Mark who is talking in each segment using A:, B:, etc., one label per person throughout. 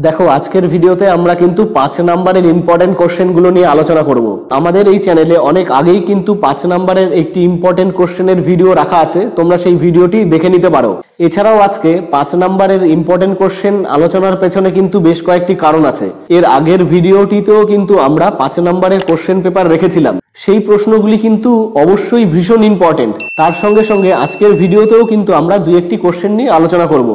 A: দেখো আজকের ভিডিওতে আমরা কিন্তু 5 নাম্বারের ইম্পর্টেন্ট কোশ্চেনগুলো নিয়ে আলোচনা করব। আমাদের এই চ্যানেলে অনেক আগেই কিন্তু 5 নাম্বারের একটি ইম্পর্টেন্ট কোশ্চেনের ভিডিও রাখা আছে, তোমরা সেই ভিডিওটি দেখে নিতে পারো। এছাড়াও আজকে 5 নাম্বারের ইম্পর্টেন্ট কোশ্চেন আলোচনার পেছনে কিন্তু বেশ কয়েকটি কারণ আছে। এর আগের ভিডিওটিতেও কিন্তু আমরা 5 নাম্বারের কোশ্চেন পেপার রেখেছিলাম, সেই প্রশ্নগুলি কিন্তু অবশ্যই ভীষণ ইম্পর্টেন্ট। তার সঙ্গে সঙ্গে আজকের ভিডিওতেও কিন্তু আমরা দুই একটি কোশ্চেন নিয়ে আলোচনা করব।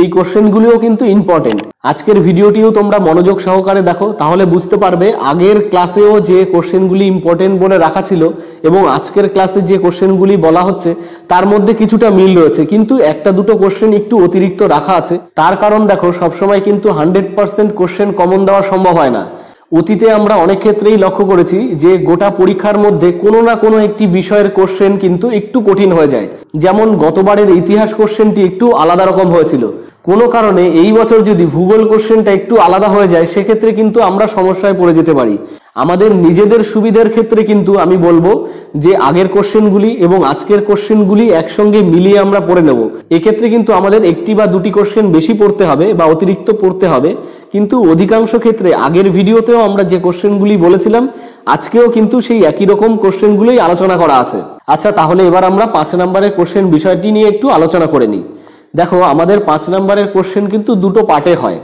A: এই কোশ্চেনগুলিও কিন্তু ইম্পর্টেন্ট। আজকের ভিডিওটিও তোমরা মনোযোগ সহকারে দেখো, তাহলে বুঝতে পারবে আগের ক্লাসেও যে কোশ্চেনগুলি ইম্পর্টেন্ট বলে রাখা ছিল এবং আজকের ক্লাসে যে কোশ্চেনগুলি বলা হচ্ছে তার মধ্যে কিছুটা মিল রয়েছে, কিন্তু একটা দুটো কোশ্চেন একটু অতিরিক্ত রাখা আছে। তার কারণ দেখো, সবসময় কিন্তু 100% কোশ্চেন কমন দেওয়া সম্ভব হয় না। অতীতে আমরা অনেক ক্ষেত্রেই লক্ষ্য করেছি যে গোটা পরীক্ষার মধ্যে কোনো না কোনো একটি বিষয়ের কোশ্চেন কিন্তু একটু কঠিন হয়ে যায়। যেমন গতবারের ইতিহাস কোশ্চেনটি একটু আলাদা রকম হয়েছিল, কোনো কারণে এই বছর যদি ভূগোল কোশ্চেনটা একটু আলাদা হয়ে যায় সেক্ষেত্রে কিন্তু আমরা সমস্যায় পড়ে যেতে পারি। আমাদের নিজেদের সুবিধার ক্ষেত্রে কিন্তু আমি বলবো যে আগের কোশ্চেনগুলি এবং আজকের কোশ্চেনগুলি একসঙ্গে মিলিয়ে আমরা পড়ে নেব। এক্ষেত্রে কিন্তু আমাদের একটি বা দুটি কোশ্চেন বেশি পড়তে হবে বা অতিরিক্ত পড়তে হবে, কিন্তু অধিকাংশ ক্ষেত্রে আগের ভিডিওতেও আমরা যে কোশ্চেনগুলি বলেছিলাম আজকেও কিন্তু সেই একই রকম কোশ্চেনগুলোই আলোচনা করা আছে। আচ্ছা, তাহলে এবার আমরা 5 নাম্বারের কোশ্চেন বিষয়টি নিয়ে একটু আলোচনা করে নিই। দেখো, আমাদের 5 নাম্বারের কোশ্চেন কিন্তু দুটো পার্টে হয়।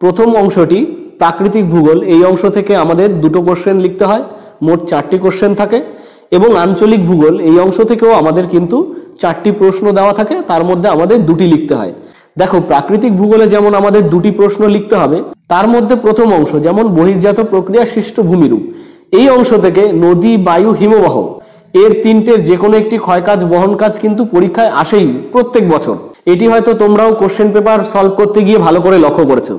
A: প্রথম অংশটি প্রাকৃতিক ভূগোল, এই অংশ থেকে আমাদের দুটো কোশ্চেন লিখতে হয়, মোট 4টি কোশ্চেন থাকে। এবং আঞ্চলিক ভূগোল, এই অংশ থেকেও আমাদের কিন্তু 4টি প্রশ্ন দেওয়া থাকে, তার মধ্যে আমাদের দুটি লিখতে হয়। দেখো, প্রাকৃতিক ভূগোলে যেমন আমাদের দুটি প্রশ্ন লিখতে হবে, তার মধ্যে প্রথম অংশ যেমন বহির্জাত প্রক্রিয়া সৃষ্ট ভূমিরূপ, এই অংশ থেকে নদী, বায়ু, হিমবাহ এর তিনটের যে কোনো একটি ক্ষয়কাজ বহন কাজ কিন্তু পরীক্ষায় আসেই প্রত্যেক বছর। এটি হয়তো তোমরাও কোশ্চেন পেপার সলভ করতে গিয়ে ভালো করে লক্ষ্য করেছো।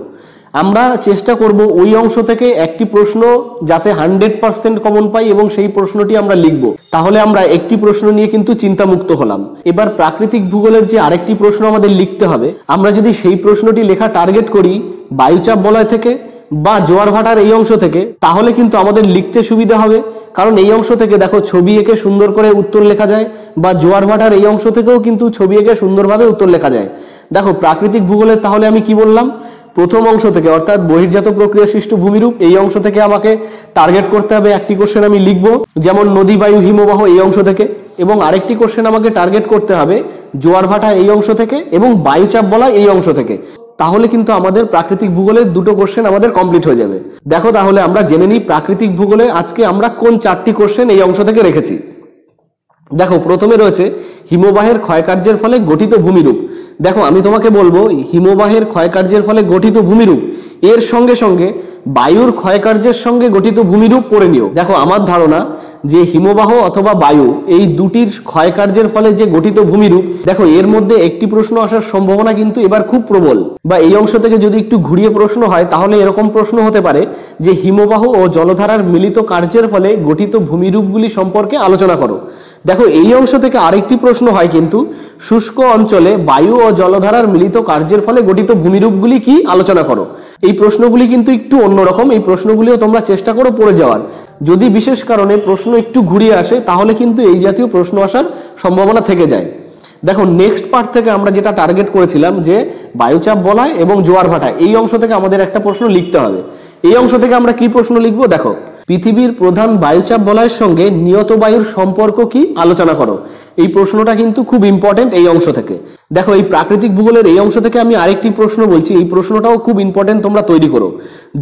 A: আমরা চেষ্টা করব ওই অংশ থেকে একটি প্রশ্ন যাতে 100% কমন পাই এবং সেই প্রশ্নটি আমরা লিখব, তাহলে আমরা একটি প্রশ্ন নিয়ে কিন্তু চিন্তামুক্ত হলাম। এবার প্রাকৃতিক ভূগোলের যে আরেকটি প্রশ্ন আমাদের লিখতে হবে, আমরা যদি সেই প্রশ্নটি লেখা টার্গেট করি বায়ুচাপ বলয় থেকে বা জোয়ার ভাটার এই অংশ থেকে, তাহলে কিন্তু আমাদের লিখতে সুবিধা হবে। কারণ এই অংশ থেকে দেখো ছবি এঁকে সুন্দর করে উত্তর লেখা যায়, বা জোয়ার ভাটার এই অংশ থেকেও কিন্তু ছবি এঁকে সুন্দরভাবে উত্তর লেখা যায়। দেখো, প্রাকৃতিক ভূগোলের তাহলে আমি কি বললাম, প্রথম অংশ থেকে অর্থাৎ বহির্জাত প্রক্রিয়া সৃষ্ট ভূমিরূপ এই অংশ থেকে আমাকে টার্গেট করতে হবে একটি কোশ্চেন আমি লিখবো, যেমন নদী, বায়ু, হিমবাহ এই অংশ থেকে। এবং আরেকটি কোশ্চেন আমাকে টার্গেট করতে হবে জোয়ার ভাটা এই অংশ থেকে এবং বায়ুচাপ বলয় এই অংশ থেকে। তাহলে কিন্তু আমাদের প্রাকৃতিক ভূগোলের দুটো কোশ্চেন আমাদের কমপ্লিট হয়ে যাবে। দেখো, তাহলে আমরা জেনে নিই প্রাকৃতিক ভূগোলে আজকে আমরা কোন 4টি কোশ্চেন এই অংশ থেকে রেখেছি। দেখো, প্রথমে রয়েছে হিমবাহের ক্ষয়কার্যের ফলে গঠিত ভূমিরূপ। দেখো, আমি তোমাকে বলবো হিমবাহের ক্ষয়কার্যের ফলে গঠিত ভূমিরূপ এর সঙ্গে সঙ্গে বায়ুর ক্ষয়কার্যের সঙ্গে গঠিত ভূমিরূপ পড়ে নিও। দেখো, আমার ধারণা যে হিমবাহ অথবা বায়ু এই দুটির ক্ষয়কার্যের ফলে যে গঠিত ভূমিরূপ, দেখো এর মধ্যে একটি প্রশ্ন আসার সম্ভাবনা কিন্তু এবার খুব প্রবল। বা এই অংশ থেকে যদি একটু ঘুরিয়ে প্রশ্ন হয় তাহলে এরকম প্রশ্ন হতে পারে যে হিমবাহ ও জলধারার মিলিত কার্যের ফলে গঠিত ভূমিরূপগুলি সম্পর্কে আলোচনা করো। দেখো, এই অংশ থেকে আরেকটি প্রশ্ন হয় কিন্তু শুষ্ক অঞ্চলে বায়ু ও জলধারার মিলিত কার্যের ফলে গঠিত ভূমিরূপগুলি কি আলোচনা করো। এই প্রশ্নগুলি কিন্তু একটু অন্যরকম, এই প্রশ্নগুলিও তোমরা চেষ্টা করো পড়ে যাওয়ার। যদি বিশেষ কারণে প্রশ্ন একটু ঘুরিয়ে আসে তাহলে কিন্তু এই জাতীয় প্রশ্ন আসার সম্ভাবনা থেকে যায়। দেখো, নেক্সট পার্ট থেকে আমরা যেটা টার্গেট করেছিলাম যে বায়ুচাপ বলয় এবং জোয়ার ভাটা, এই অংশ থেকে আমাদের একটা প্রশ্ন লিখতে হবে। এই অংশ থেকে আমরা কি প্রশ্ন লিখবো, দেখো পৃথিবীর প্রধান বায়ুচাপ বলয়ের সঙ্গে নিয়ত বায়ুর সম্পর্ক কি আলোচনা করো। এই প্রশ্নটা কিন্তু খুব ইম্পর্টেন্ট এই অংশ থেকে। দেখো, এই প্রাকৃতিক ভূগোলের এই অংশ থেকে আমি আরেকটি প্রশ্ন বলছি, এই প্রশ্নটাও খুব ইম্পর্টেন্ট, তোমরা তৈরি করো।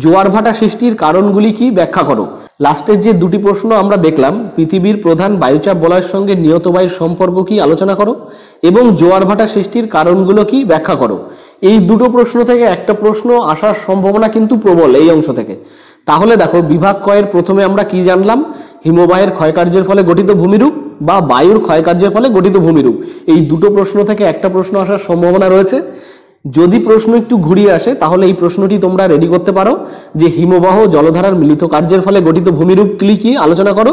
A: জোয়ার ভাটা সৃষ্টির কারণগুলি কি ব্যাখ্যা করো। লাস্টের যে দুটি প্রশ্ন আমরা দেখলাম, পৃথিবীর প্রধান বায়ুচাপ বলয়ের সঙ্গে নিয়ত বায়ুর সম্পর্ক কি আলোচনা করো এবং জোয়ার ভাটা সৃষ্টির কারণগুলো কি ব্যাখ্যা করো। এই দুটো প্রশ্ন থেকে একটা প্রশ্ন আসার সম্ভাবনা কিন্তু প্রবল এই অংশ থেকে। তাহলে দেখো, বিভাগ কয়ের প্রথমে আমরা কি জানলাম, হিমবাহের ক্ষয়কার্যের ফলে গঠিত ভূমিরূপ বা বায়ুর ক্ষয়কার্যের ফলে গঠিত ভূমিরূপ, এই দুটো প্রশ্ন থেকে একটা প্রশ্ন আসার সম্ভাবনা রয়েছে। যদি প্রশ্ন একটু ঘুরিয়ে আসে তাহলে এই প্রশ্নটি তোমরা রেডি করতে পারো যে হিমবাহ জলধারার মিলিত কার্যের ফলে গঠিত ভূমিরূপগুলি কি আলোচনা করো,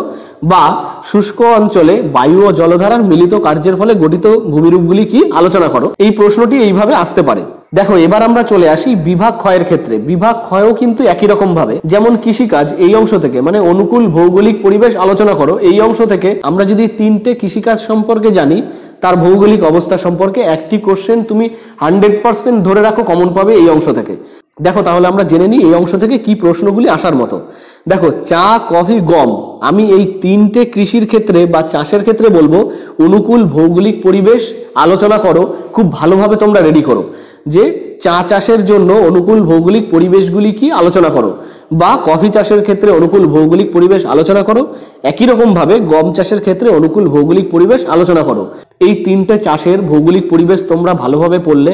A: বা শুষ্ক অঞ্চলে বায়ু ও জলধারার মিলিত কার্যের ফলে গঠিত ভূমিরূপগুলি কি আলোচনা করো। এই প্রশ্নটি এইভাবে আসতে পারে। দেখো, এবার আমরা চলে আসি বিভাগ ক্ষয়ের ক্ষেত্রে। বিভাগ ক্ষয়ও কিন্তু একই রকম ভাবে, যেমন কৃষিকাজ এই অংশ থেকে মানে অনুকূল ভৌগোলিক পরিবেশ আলোচনা করো, এই অংশ থেকে আমরা যদি 3টে কৃষিকাজ সম্পর্কে জানি তার ভৌগোলিক অবস্থা সম্পর্কে একটি কোশ্চেন তুমি 100% ধরে রাখো কমন পাবে এই অংশ থেকে। দেখো তাহলে আমরা জেনে নিই এই অংশ থেকে কি প্রশ্নগুলি আসার মতো। দেখো চা, কফি, গম, আমি এই তিনটে কৃষির ক্ষেত্রে বা চাষের ক্ষেত্রে বলবো অনুকূল ভৌগোলিক পরিবেশ আলোচনা করো। খুব ভালোভাবে তোমরা রেডি করো যে চা চাষের জন্য অনুকূল ভৌগোলিক পরিবেশগুলি কি আলোচনা করো, বা কফি চাষের ক্ষেত্রে অনুকূল ভৌগোলিক পরিবেশ আলোচনা করো। একই রকম ভাবে গম চাষের ক্ষেত্রে অনুকূল ভৌগোলিক পরিবেশ আলোচনা করো। এই তিনটে চাষের ভৌগোলিক পরিবেশ তোমরা ভালোভাবে পড়লে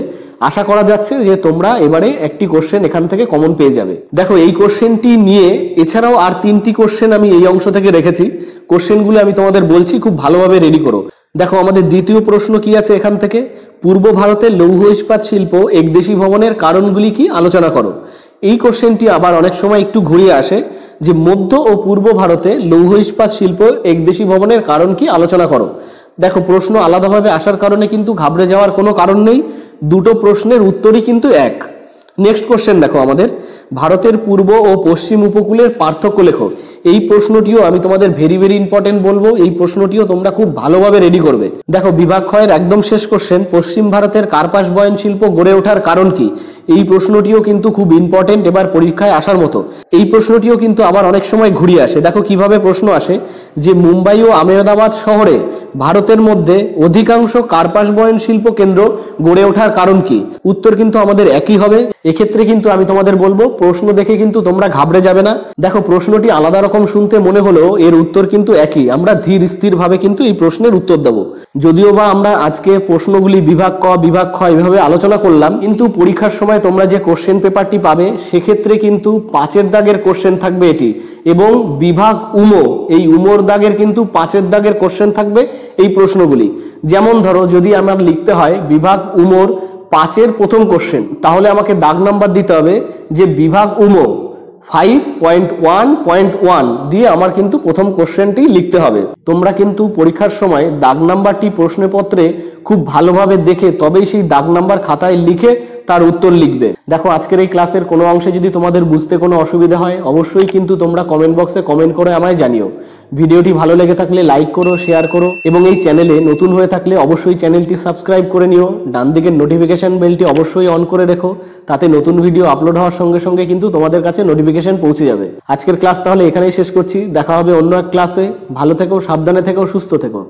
A: আশা করা যাচ্ছে যে তোমরা এবারে একটি কোশ্চেন এখান থেকে কমন পেয়ে যাবে। দেখো এই কোশ্চেনটি নিয়ে এছাড়াও আর তিনটি কোশ্চেন আমি এই অংশ থেকে রেখেছি। কোশ্চেনগুলো আমি তোমাদের বলছি, খুব ভালোভাবে রেডি করো। দেখো আমাদের দ্বিতীয় প্রশ্ন কি আছে এখান থেকে, পূর্ব ভারতের লৌহ ইস্পাত শিল্প একদেশী ভবনের কারণগুলি কি আলোচনা করো। এই কোশ্চেনটি আবার অনেক সময় একটু ঘুরিয়ে আসে যে মধ্য ও পূর্ব ভারতে লৌহ ইস্পাত শিল্প একদেশী ভবনের কারণ কি আলোচনা করো। দেখো প্রশ্ন আলাদাভাবে আসার কারণে কিন্তু ঘাবড়ে যাওয়ার কোনো কারণ নেই, দুটো প্রশ্নের উত্তরই কিন্তু এক। নেক্সট কোশ্চেন দেখো আমাদের, ভারতের পূর্ব ও পশ্চিম উপকূলের পার্থক্য লেখো। এই প্রশ্নটিও আমি তোমাদের ভেরি ভেরি ইম্পর্টেন্ট বলবো, এই প্রশ্নটিও তোমরা খুব ভালোভাবে রেডি করবে। দেখো বিভাগ ক্ষয়ের একদম শেষ কোশ্চেন, পশ্চিম ভারতের কার্পাস বয়ন শিল্প গড়ে ওঠার কারণ কি। এই প্রশ্নটিও কিন্তু খুব ইম্পর্টেন্ট, এবার পরীক্ষায় আসার মতো। এই প্রশ্নটিও কিন্তু আবার অনেক সময় ঘুরিয়ে আসে। দেখো কিভাবে প্রশ্ন আসে যে মুম্বাই ও আহমেদাবাদ শহরে ভারতের মধ্যে অধিকাংশ কার্পাস বয়ন শিল্প কেন্দ্র গড়ে ওঠার কারণ কি। উত্তর কিন্তু আমাদের একই হবে। এক্ষেত্রে কিন্তু আমি তোমাদের বলবো প্রশ্ন দেখে কিন্তু তোমরা ঘাবড়ে যাবে না। দেখো প্রশ্নটি আলাদা রকম শুনতে মনে হলেও এর উত্তর কিন্তু একই। আমরা ধীর স্থির ভাবে কিন্তু এই প্রশ্নের উত্তর দেবো। যদিও বা আমরা আজকে প্রশ্নগুলি বিভাগ ক বিভাগ খ এভাবে আলোচনা করলাম, কিন্তু পরীক্ষার সময় তোমরা যে কোশ্চেন পেপারটি পাবে সেক্ষেত্রে কিন্তু 5 দাগের কোশ্চেন থাকবে এটি, এবং বিভাগ উমো, এই উমোর দাগের কিন্তু 5 দাগের কোশ্চেন থাকবে এই প্রশ্নগুলি। যেমন ধরো যদি আমার লিখতে হয় বিভাগ উমোর 5 প্রথম কোশ্চেন, তাহলে আমাকে দাগ নাম্বার দিতে হবে যে বিভাগ উমো 5.1.1 দিয়ে আমার কিন্তু প্রথম কোশ্চেনটি লিখতে হবে। তোমরা কিন্তু পরীক্ষার সময় দাগ নাম্বারটি প্রশ্নপত্রে খুব ভালোভাবে দেখে তবেই সেই দাগ নাম্বার খাতায় লিখে তার উত্তর লিখবে। দেখো আজকের এই ক্লাসের কোনো অংশে যদি তোমাদের বুঝতে কোনো অসুবিধা হয় অবশ্যই কিন্তু তোমরা কমেন্ট বক্সে কমেন্ট করে আমায় জানিও। ভিডিওটি ভালো লেগে থাকলে লাইক করো, শেয়ার করো, এবং এই চ্যানেলে নতুন হয়ে থাকলে অবশ্যই চ্যানেলটি সাবস্ক্রাইব করে নিও। ডান দিকের নোটিফিকেশন বেলটি অবশ্যই অন করে রেখো, তাতে নতুন ভিডিও আপলোড হওয়ার সঙ্গে সঙ্গে কিন্তু তোমাদের কাছে নোটিফিকেশন পৌঁছে যাবে। আজকের ক্লাস তাহলে এখানেই শেষ করছি, দেখা হবে অন্য এক ক্লাসে। ভালো থেকো, সাবধানে থেকো, সুস্থ থেকো।